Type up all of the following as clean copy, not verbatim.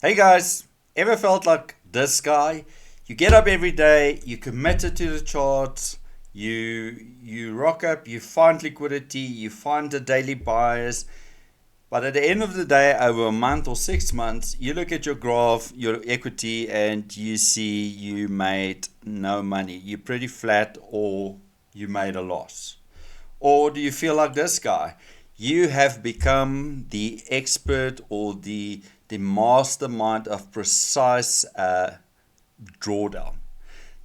Hey guys, ever felt like this guy? You get up every day, you committed to the charts, you rock up, you find liquidity, you find the daily buyers, but at the end of the day, over a month or 6 months, you look at your graph, your equity, and you see you made no money. You're pretty flat or you made a loss. Or do you feel like this guy? You have become the expert or the mastermind of precise drawdown.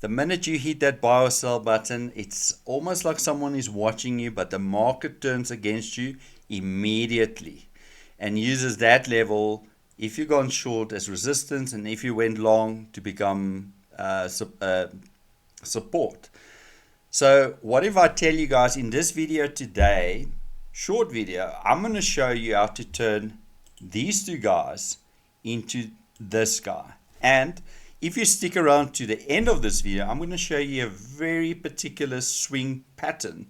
The minute you hit that buy or sell button, it's almost like someone is watching you, but the market turns against you immediately and uses that level, if you've gone short, as resistance, and if you went long, to become support. So what if I tell you guys in this video today, short video, I'm going to show you how to turn these two guys into this guy. And if you stick around to the end of this video, I'm going to show you a very particular swing pattern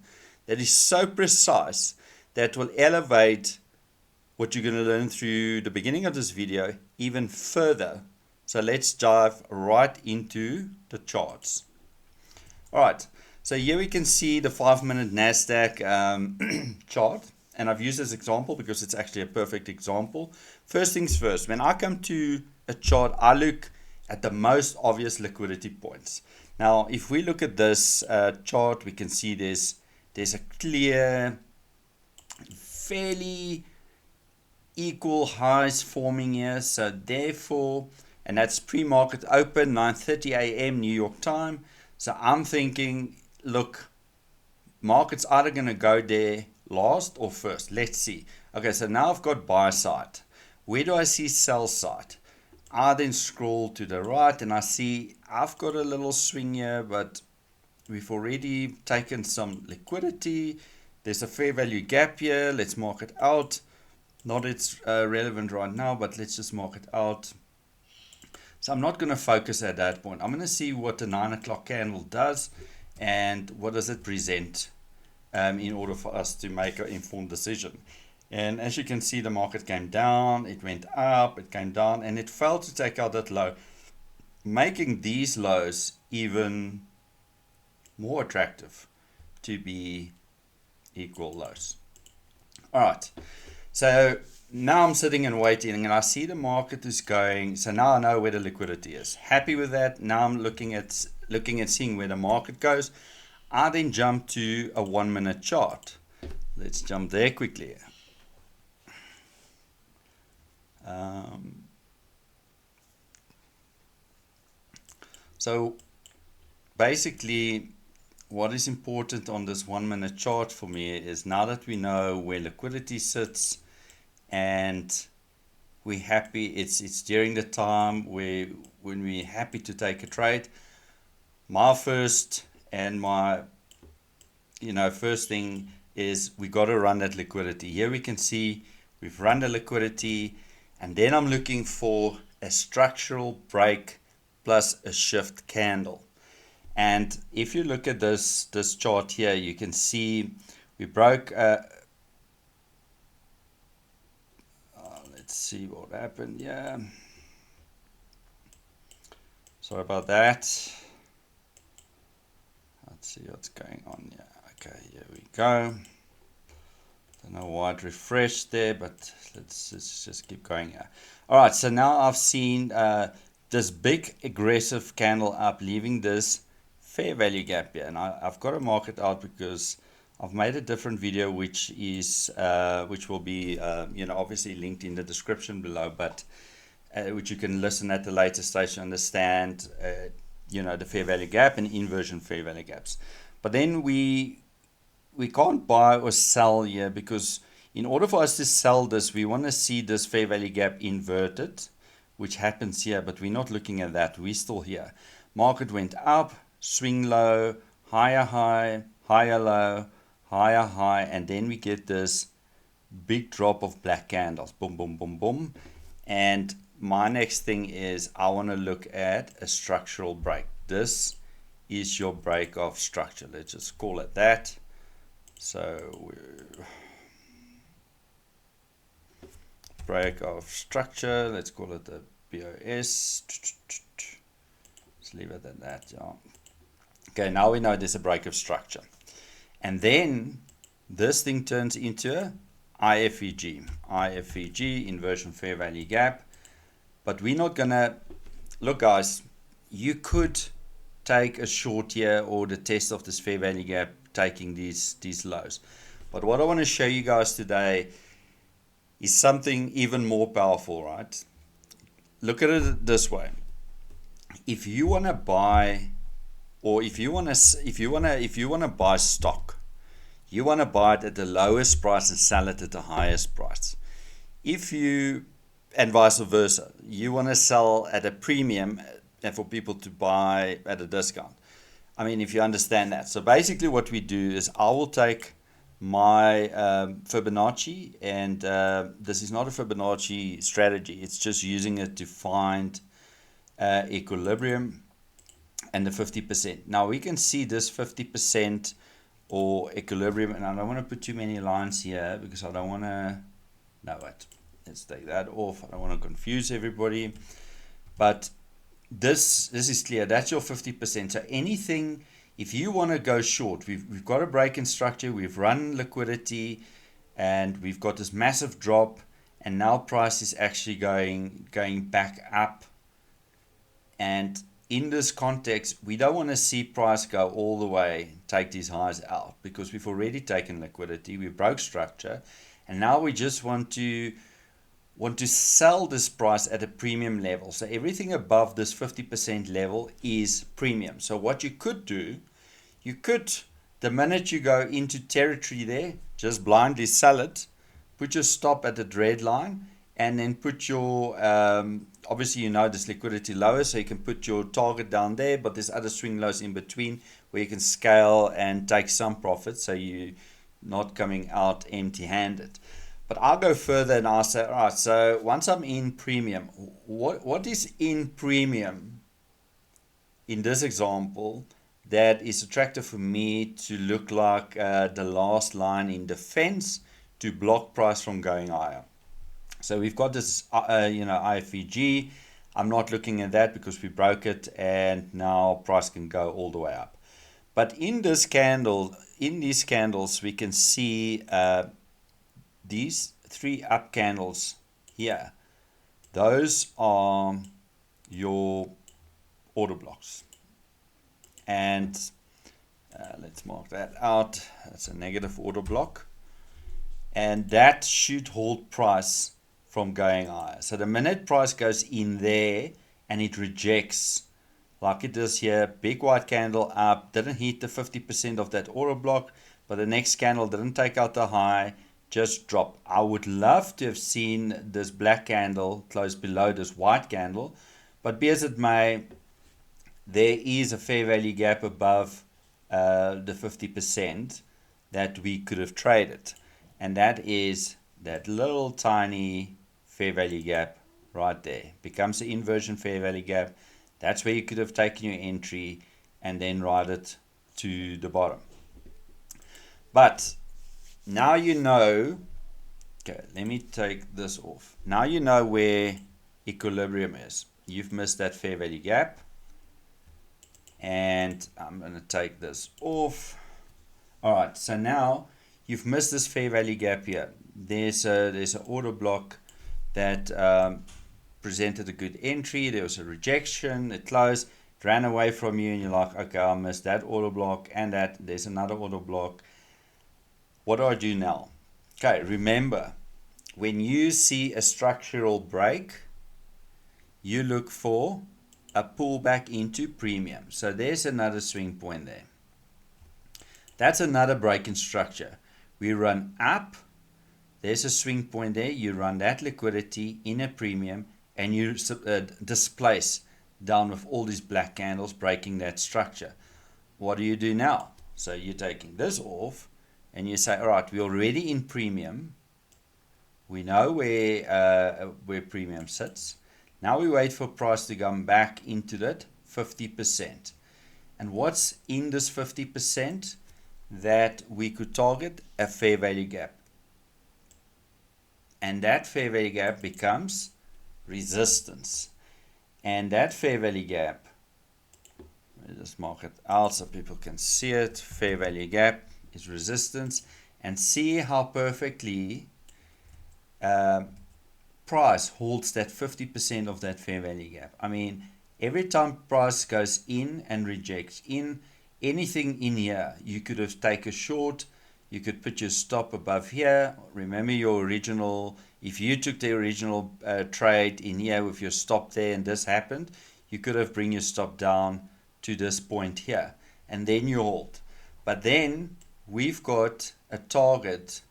that is so precise that will elevate what you're going to learn through the beginning of this video even further. So let's dive right into the charts. All right. So here we can see the 5-minute NASDAQ chart. And I've used this example because it's actually a perfect example. First things first, when I come to a chart, I look at the most obvious liquidity points. Now, if we look at this chart, we can see there's a clear, fairly equal highs forming here. So therefore, and that's pre-market open, 9:30 a.m. New York time. So I'm thinking, look, market's either going to go there last or first. Let's see. Okay, so now I've got buy side. Where do I see sell side? I then scroll to the right and I see I've got a little swing here, but we've already taken some liquidity. There's a fair value gap here. Let's mark it out. Not it's relevant right now, but let's just mark it out. So I'm not going to focus at that point. I'm going to see what the 9 o'clock candle does and what does it present in order for us to make an informed decision. And as you can see, the market came down, it went up, it came down, and it failed to take out that low, making these lows even more attractive to be equal lows. All right. So now I'm sitting and waiting, and I see the market is going. So now I know where the liquidity is. Happy with that. Now I'm looking at seeing where the market goes. I then jump to a 1-minute chart. Let's jump there quickly. So basically, what is important on this 1-minute chart for me is now that we know where liquidity sits and we're happy, it's during the time when we're happy to take a trade. My first thing is we got to run that liquidity. Here we can see we've run the liquidity, and then I'm looking for a structural break plus a shift candle. And if you look at this chart here, you can see we broke. Let's see what happened. Yeah. Sorry about that. Let's see what's going on. Yeah. Okay. Here we go. Don't know why it refreshed there, but let's just keep going here. All right. So now I've seen this big aggressive candle up, leaving this fair value gap here, and I've got to mark it out because I've made a different video which will be obviously linked in the description below, but which you can listen at the later stage to understand the fair value gap and inversion fair value gaps. But then we can't buy or sell here, because in order for us to sell this, we want to see this fair value gap inverted, which happens here, but we're not looking at that. We're still here. Market went up, swing low, higher high, higher low, higher high, and then we get this big drop of black candles. Boom, boom, boom, boom. And my next thing is I want to look at a structural break. This is your break of structure. Let's just call it that. So break of structure, let's call it a BOS. Let's leave it at that. Yeah. Okay, now we know there's a break of structure. And then this thing turns into a IFVG. IFVG, inversion fair value gap. But we're not going to... Look, guys, you could take a short here or the test of this fair value gap taking these lows. But what I want to show you guys today is something even more powerful, right? Look at it this way. If you want to buy, or if you want to buy stock, you want to buy it at the lowest price and sell it at the highest price. If you, and vice versa, you want to sell at a premium and for people to buy at a discount. I mean, if you understand that. So basically what we do is I will take my Fibonacci, and this is not a Fibonacci strategy. It's just using it to find equilibrium and the 50%. Now we can see this 50% or equilibrium, and I don't want to put too many lines here because I don't want to, no, wait, let's take that off. I don't want to confuse everybody, but this is clear. That's your 50%. So anything, if you want to go short, we've got a break in structure, we've run liquidity, and we've got this massive drop, and now price is actually going back up. And in this context, we don't want to see price go all the way, take these highs out, because we've already taken liquidity, we broke structure, and now we just want to sell this price at a premium level. So everything above this 50% level is premium. So what you could do, you could, the minute you go into territory there, just blindly sell it, put your stop at the dread line, and then put your, obviously you know this liquidity lower, so you can put your target down there, but there's other swing lows in between where you can scale and take some profit, so you're not coming out empty-handed. But I'll go further and I'll say, all right, so once I'm in premium, what is in premium in this example that is attractive for me to look like the last line in defense to block price from going higher? So we've got this, IFVG. I'm not looking at that because we broke it and now price can go all the way up. But in this candle, in these candles, we can see these three up candles here. Those are your order blocks. And let's mark that out. That's a negative order block. And that should hold price from going higher. So the minute price goes in there and it rejects, like it does here, big white candle up, didn't hit the 50% of that order block, but the next candle didn't take out the high, just dropped. I would love to have seen this black candle close below this white candle, but be as it may, there is a fair value gap above the 50% that we could have traded. And that is that little tiny fair value gap right there. Becomes the inversion fair value gap. That's where you could have taken your entry and then ride it to the bottom. But now you know, okay, let me take this off. Now you know where equilibrium is. You've missed that fair value gap. And I'm going to take this off. All right, so now you've missed this fair value gap here. There's an order block that presented a good entry. There was a rejection. It closed, it ran away from you, and you're like, okay, I missed that order block and that. There's another order block. What do I do now? Okay, remember, when you see a structural break, you look for a pullback into premium. So there's another swing point there. That's another break in structure. We run up, there's a swing point there, you run that liquidity in a premium, and you displace down with all these black candles breaking that structure. What do you do now? So you're taking this off, and you say, all right, we're already in premium. We know where premium sits. Now we wait for price to come back into that 50%. And what's in this 50%? That we could target a fair value gap. And that fair value gap becomes resistance. And that fair value gap, let me just mark it out so people can see it. Fair value gap is resistance. And see how perfectly price holds that 50% of that fair value gap. I mean, every time price goes in and rejects in anything in here, you could have taken a short, you could put your stop above here. Remember your original, if you took the original trade in here with your stop there and this happened, you could have bring your stop down to this point here and then you hold. But then we've got a target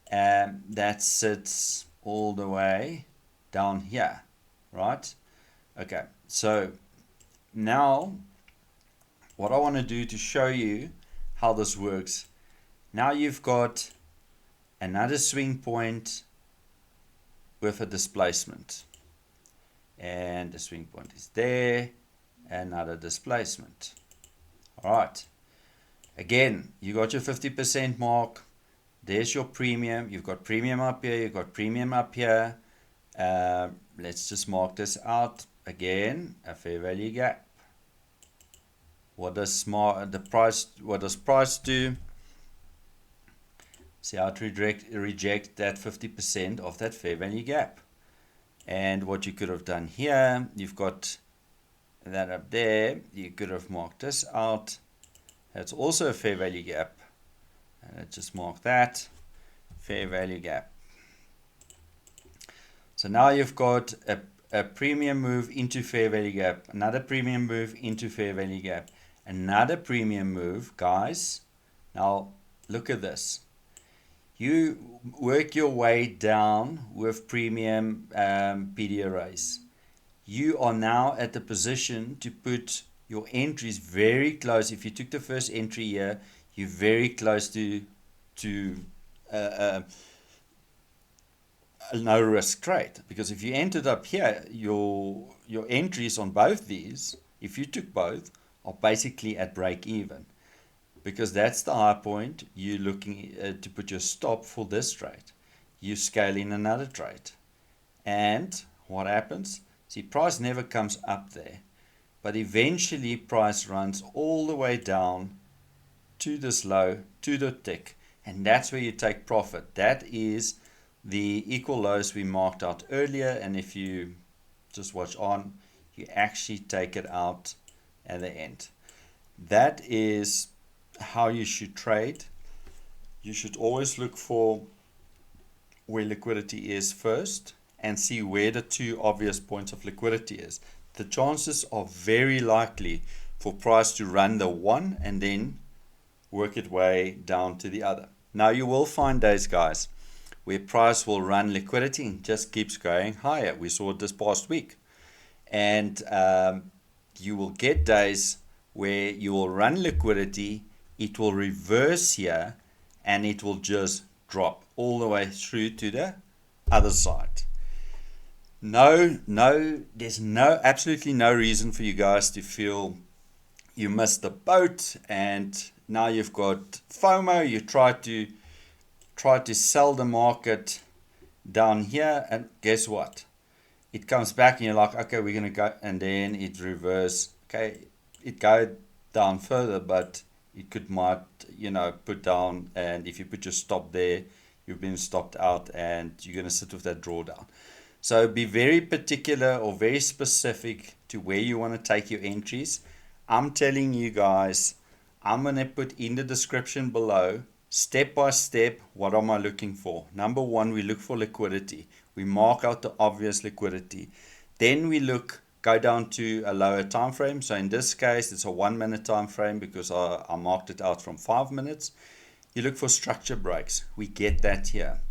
that sits all the way down here, right? Okay, so now what I want to do to show you how this works, now you've got another swing point with a displacement, and the swing point is there, another displacement. All right, again, you got your 50% mark. There's your premium. You've got premium up here, you've got premium up here. Let's just mark this out again, a fair value gap. What does price do? See how to reject that 50% of that fair value gap. And what you could have done here, you've got that up there, you could have marked this out. That's also a fair value gap. And let's just mark that, fair value gap. So now you've got a premium move into fair value gap, another premium move into fair value gap, another premium move, guys. Now look at this. You work your way down with premium PD arrays. You are now at the position to put your entries very close. If you took the first entry here, you're very close to a no risk trade, because if you ended up here, your entries on both these, if you took both, are basically at break even, because that's the high point. You're looking to put your stop for this trade. You scale in another trade, and what happens? See, price never comes up there, but eventually price runs all the way down to this low, to the tick, and that's where you take profit. That is the equal lows we marked out earlier, and if you just watch on, you actually take it out at the end. That is how you should trade. You should always look for where liquidity is first and see where the two obvious points of liquidity is. The chances are very likely for price to run the one and then work its way down to the other. Now you will find days, guys, where price will run liquidity and just keeps going higher. We saw it this past week. And you will get days where you will run liquidity, it will reverse here, and it will just drop all the way through to the other side. There's absolutely no reason for you guys to feel you missed the boat and now you've got FOMO. You try to sell the market down here, and guess what? It comes back and you're like, okay, we're gonna go, and then it reverse. Okay, it go down further, but it might put down, and if you put your stop there, you've been stopped out and you're gonna sit with that drawdown. So be very particular or very specific to where you want to take your entries. I'm telling you guys, I'm going to put in the description below, step by step, what am I looking for. Number one, we look for liquidity. We mark out the obvious liquidity. Then we go down to a lower time frame. So in this case, it's a 1 minute time frame because I marked it out from 5 minutes. You look for structure breaks. We get that here.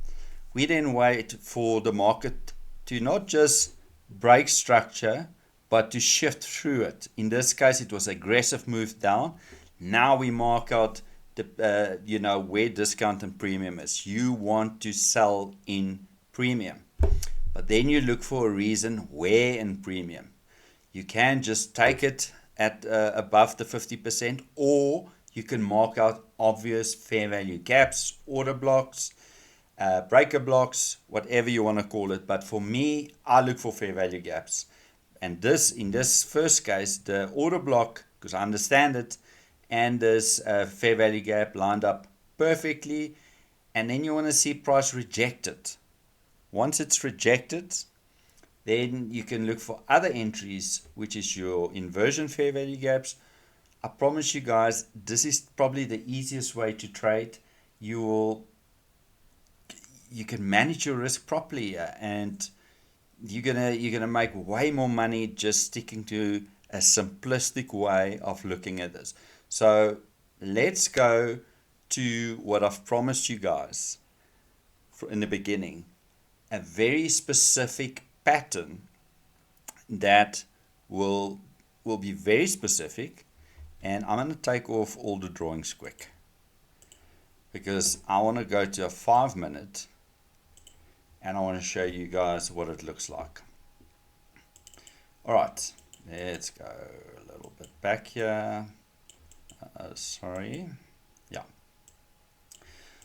We then wait for the market to not just break structure, but to shift through it. In this case, it was aggressive move down. Now we mark out the where discount and premium is. You want to sell in premium, but then you look for a reason where in premium. You can just take it at above the 50%, or you can mark out obvious fair value gaps, order blocks, breaker blocks, whatever you want to call it. But for me, I look for fair value gaps. and this, in this first case, the order block, because I understand it, and this fair value gap lined up perfectly. And then you want to see price rejected. Once it's rejected, then you can look for other entries, which is your inversion fair value gaps. I promise you guys, this is probably the easiest way to trade. You can manage your risk properly, and you're gonna make way more money just sticking to a simplistic way of looking at this. So let's go to what I've promised you guys in the beginning, a very specific pattern that will be very specific. And I'm going to take off all the drawings quick because I want to go to a 5-minute and I want to show you guys what it looks like. All right, let's go a little bit back here. Sorry. Yeah.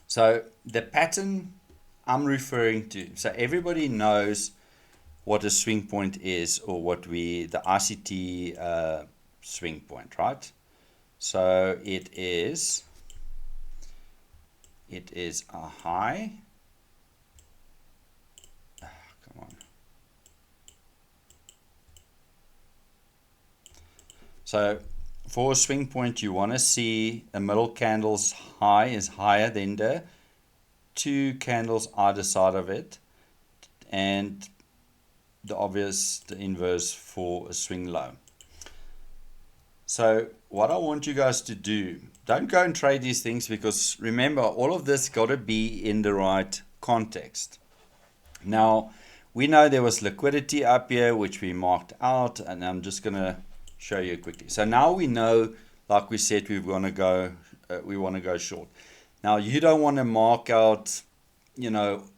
So the pattern I'm referring to, so everybody knows what a swing point is, or what the ICT swing point, right? So it is a high. Come on. So for a swing point, you want to see a middle candle's high is higher than the 2 candles either side of it, and the inverse for a swing low. So what I want you guys to do, don't go and trade these things, because remember, all of this got to be in the right context. Now, we know there was liquidity up here, which we marked out, and I'm just going to show you quickly. So now we know, like we said, we want to go short. Now, you don't want to mark out,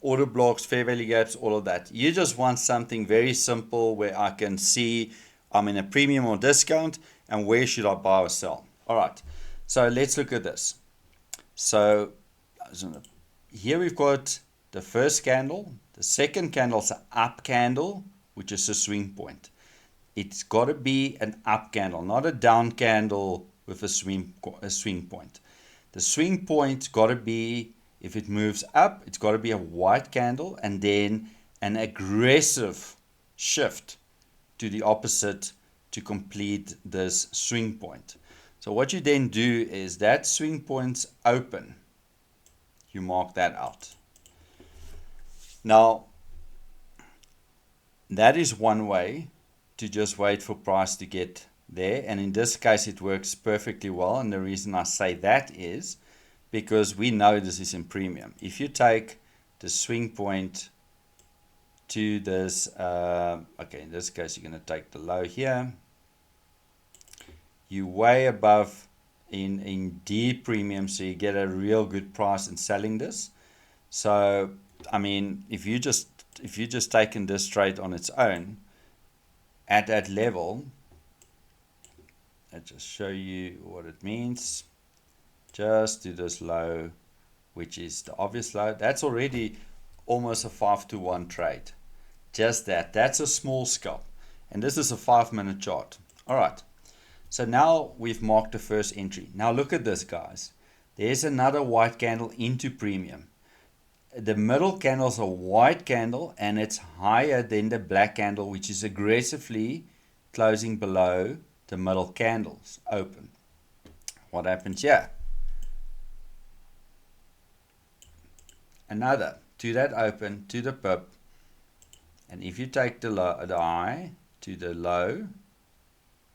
order blocks, fair value gaps, all of that. You just want something very simple where I can see I'm in a premium or discount, and where should I buy or sell. All right, so let's look at this. So here we've got the first candle. The second candle is an up candle, which is a swing point. It's got to be an up candle, not a down candle with a swing point. The swing point got to be, if it moves up, it's got to be a white candle, and then an aggressive shift to the opposite to complete this swing point. So what you then do is that swing point's open. You mark that out. Now, that is one way to just wait for price to get there. And in this case, it works perfectly well. And the reason I say that is because we know this is in premium. If you take the swing point to this, okay, in this case, you're going to take the low here. You way above in D premium, so you get a real good price in selling this. So, I mean, if you just taken this trade on its own at that level, I'll just show you what it means. Just do this low, which is the obvious low. That's already almost a 5-to-1 trade. Just that's a small scalp, and this is a 5-minute chart. All right. So now we've marked the first entry. Now look at this, guys. There's another white candle into premium. The middle candle is a white candle, and it's higher than the black candle, which is aggressively closing below the middle candles open. What happens here? Another to that open, to the pip, and if you take the high to the low,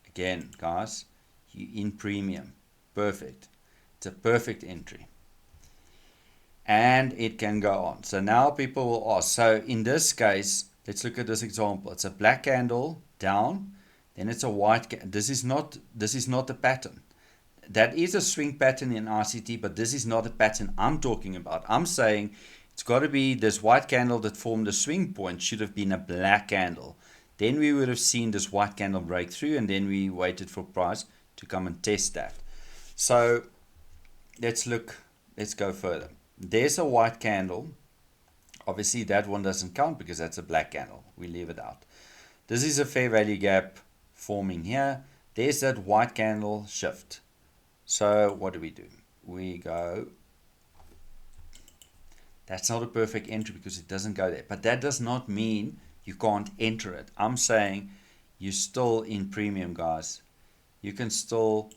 again, guys, you in premium. Perfect. It's a perfect entry. And it can go on. So now people will ask. So in this case, let's look at this example. It's a black candle down, then it's a white candle. This is not a pattern. That is a swing pattern in RCT, but this is not a pattern I'm talking about. I'm saying it's got to be this white candle that formed a swing point should have been a black candle. Then we would have seen this white candle break through, and then we waited for price to come and test that. So let's go further. There's a white candle. Obviously that one doesn't count because that's a black candle. We leave it out. This is a fair value gap forming here. There's that white candle shift. So what do? We go, that's not a perfect entry because it doesn't go there. But that does not mean you can't enter it. I'm saying you're still in premium, guys. You can still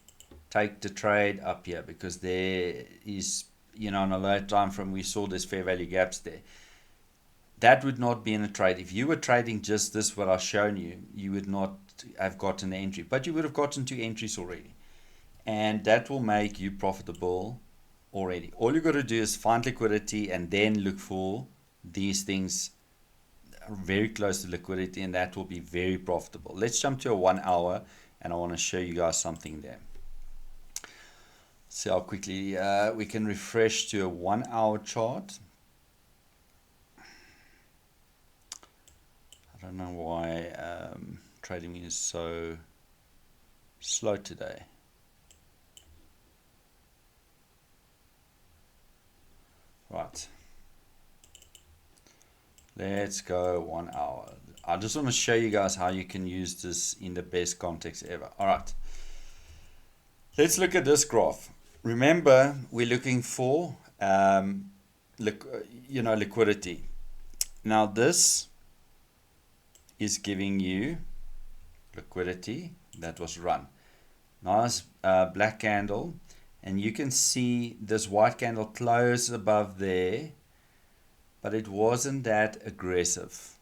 take the trade up here because there is, you know, on a low time frame, we saw there's fair value gaps there. That would not be in a trade. If you were trading just this, what I've shown you, you would not have gotten the entry, but you would have gotten 2 entries already. And that will make you profitable already. All you got to do is find liquidity and then look for these things very close to liquidity, and that will be very profitable. Let's jump to a 1 hour, and I want to show you guys something there. See how quickly we can refresh to a 1 hour chart. I don't know why trading is so slow today. Right. Let's go 1 hour. I just want to show you guys how you can use this in the best context ever. All right. Let's look at this graph. Remember, we're looking for liquidity. Now this is giving you liquidity that was run. Nice black candle, and you can see this white candle close above there, but it wasn't that aggressive.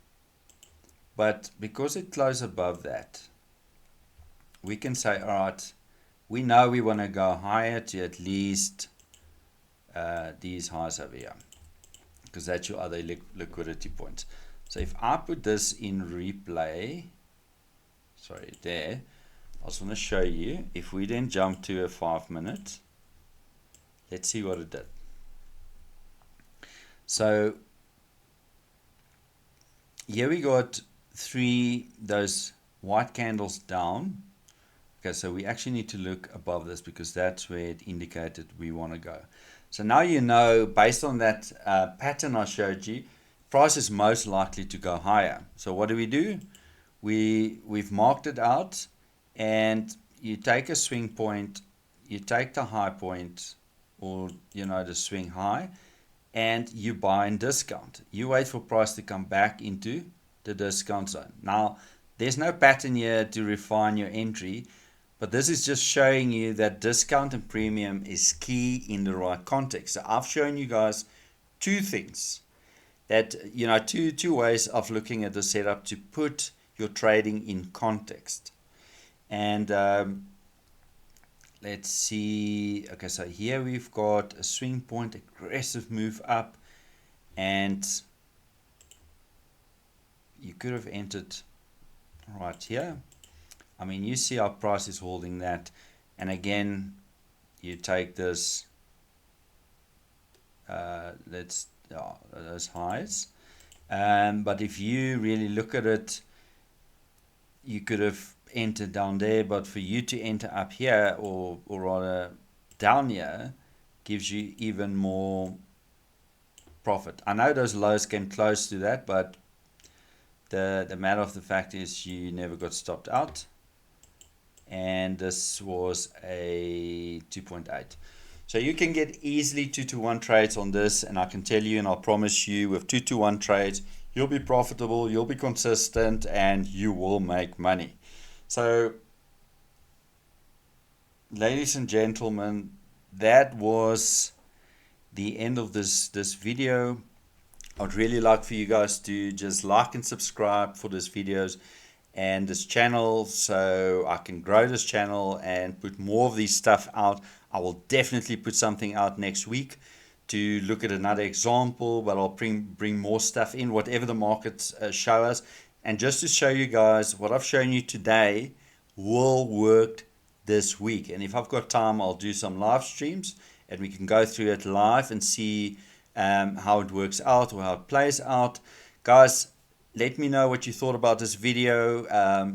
But because it closed above that, we can say, all right, we know we want to go higher to at least these highs over here, because that's your other liquidity points. So if I put this in replay, sorry, there, I just want to show you, if we then jump to a 5 minute, let's see what it did. So here we got those white candles down. Okay, so we actually need to look above this because that's where it indicated we want to go. So now you know, based on that pattern I showed you, price is most likely to go higher. So what do? We've marked it out, and you take a swing point, you take the high point, or the swing high, and you buy in discount. You wait for price to come back into the discount zone. Now there's no pattern here to refine your entry, but this is just showing you that discount and premium is key in the right context. So I've shown you guys 2 things that, two ways of looking at the setup to put your trading in context. And let's see. Okay, so here we've got a swing point, aggressive move up, and you could have entered right here. I mean, you see our price is holding that, and again, you take this, those highs, but if you really look at it, you could have entered down there, but for you to enter up here, or rather down here, gives you even more profit. I know those lows came close to that, but the matter of the fact is you never got stopped out, and this was a 2.8. So you can get easily 2-to-1 trades on this, and I can tell you, and I'll promise you, with 2-to-1 trades, you'll be profitable, you'll be consistent, and you will make money. So, ladies and gentlemen, that was the end of this video. I'd really like for you guys to just like and subscribe for these videos and this channel, so I can grow this channel and put more of these stuff out. I will definitely put something out next week to look at another example, but I'll bring more stuff in, whatever the markets show us. And just to show you guys, what I've shown you today will work this week. And if I've got time, I'll do some live streams, and we can go through it live and see how it works out or how it plays out. Guys, let me know what you thought about this video.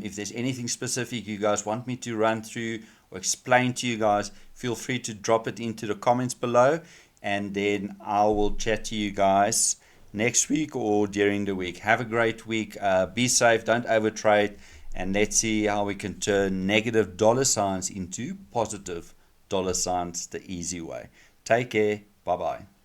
If there's anything specific you guys want me to run through or explain to you guys, feel free to drop it into the comments below, and then I will chat to you guys next week or during the week. Have a great week. Be safe. Don't overtrade. And let's see how we can turn negative dollar signs into positive dollar signs the easy way. Take care. Bye-bye.